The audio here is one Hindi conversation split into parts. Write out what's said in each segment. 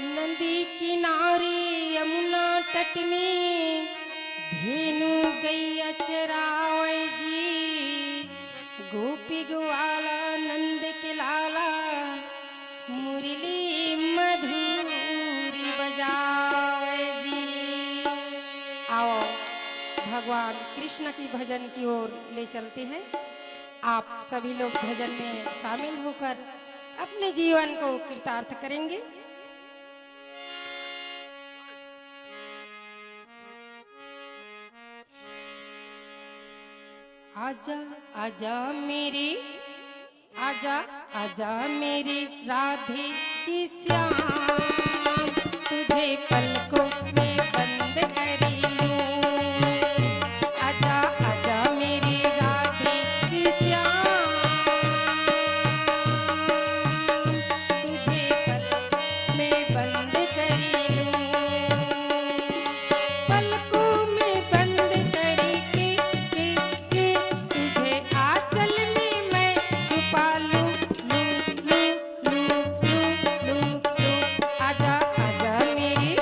नदी किनारे यमुना तट में धेनु गैया चरावे जी। गोपी ग्वाला नंद के लाला मुरली मधुरी बजावे जी। आओ भगवान कृष्ण की भजन की ओर ले चलते हैं। आप सभी लोग भजन में शामिल होकर अपने जीवन को कृतार्थ करेंगे। आजा आजा मेरी, आजा आजा मेरी राधे की श्याम, तुझे पलकों में बंद करी लूं। आजा आजा मेरी राधे की श्याम, तुझे पलकों में बंद करी लूं। पलकों में बंद करी के तुझे आंचल में मैं छुपा लूं, लूं, लूं, लूं, लूं, लूं, लूं। आजा आजा मेरी,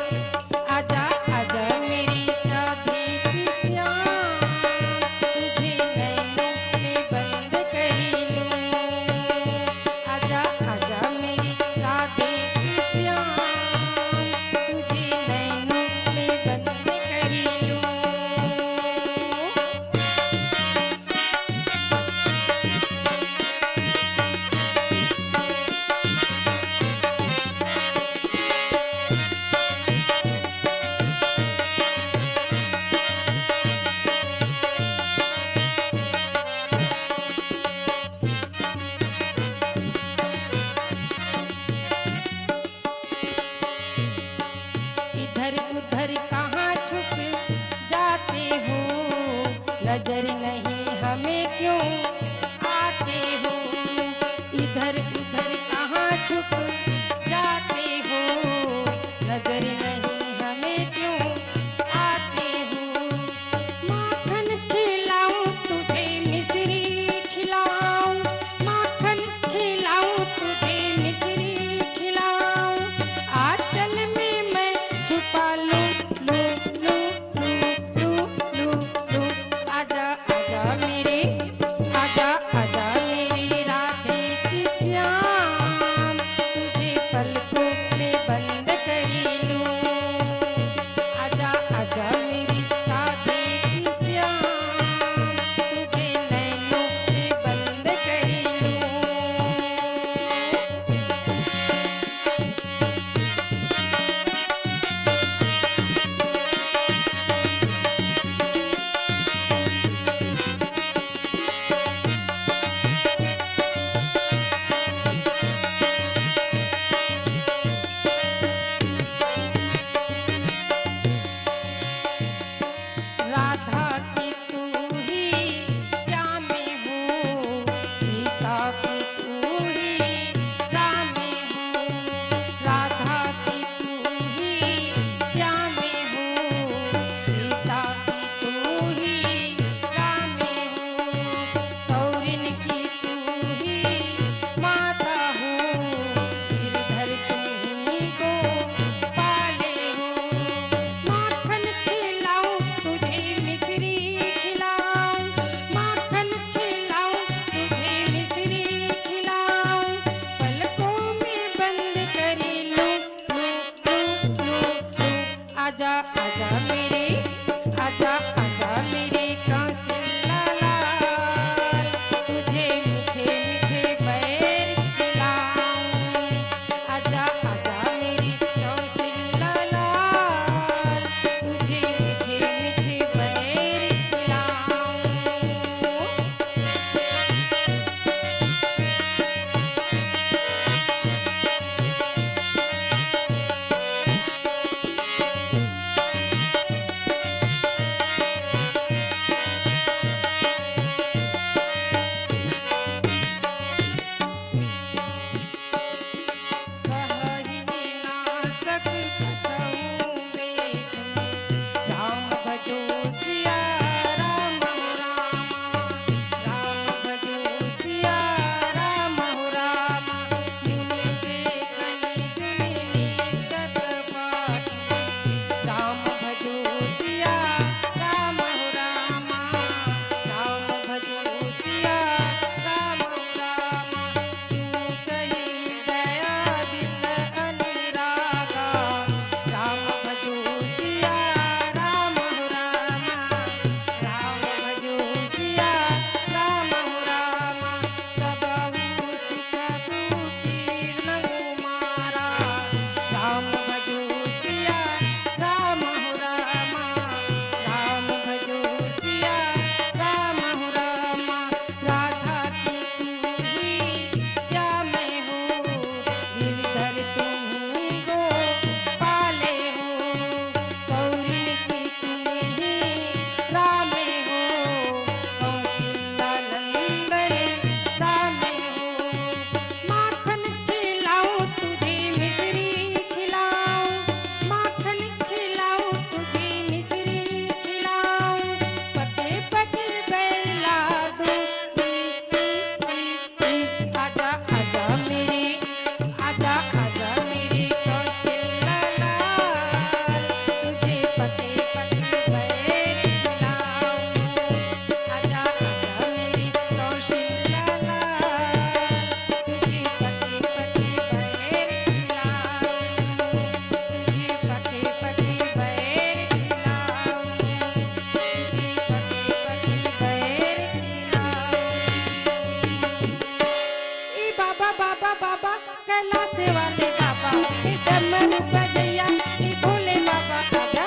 कैलाश वाले बाबा ये डमरू बजैया ये भोले बाबा आजा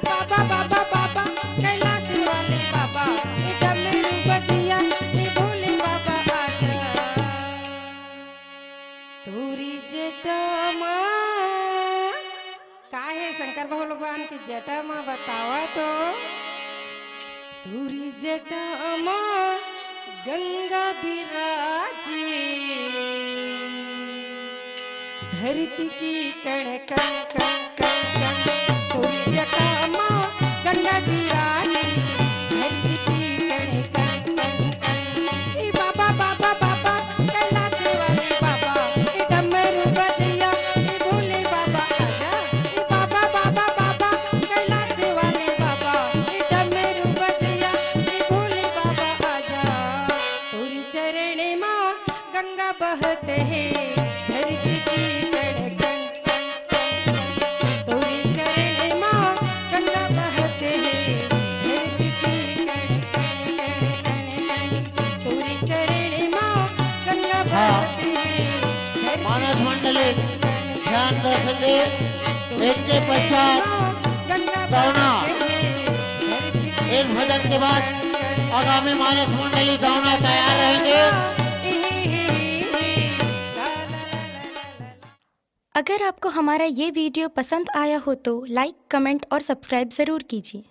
बाबा बाबा बाबा कैलाश वाले बाबा ये डमरू बजैया ये भोले बाबा आजा तोरी जटमा काहे शंकर भगवान की जटमा बतावा तो तोरी जटमा गंगा बिराजी धरती की कण कण कण कण कण तोरी जटमा गंगा बिराजी धरती की कण कण कण कण ए बाबा बाबा बाबा कैलाश वाले बाबा ए डमरू बजैया ए भोले बाबा आजा ए बाबा बाबा बाबा कैलाश वाले बाबा ए डमरू बजैया ए भोले बाबा आजा तोरी चरण मां गंगा बहते हैं धरती की कण कण कण कण तोरी चरण मां गंगा बहते हैं धरती की कण कण कण कण तोरी चरण मां गंगा बहते हैं मानस मंडली ध्यान रखेंगे। इनके पश्चात दावना, इस भजन के बाद आगामी मानस मंडली दावना तैयार रहेंगे। अगर आपको हमारा ये वीडियो पसंद आया हो तो लाइक, कमेंट और सब्सक्राइब ज़रूर कीजिए।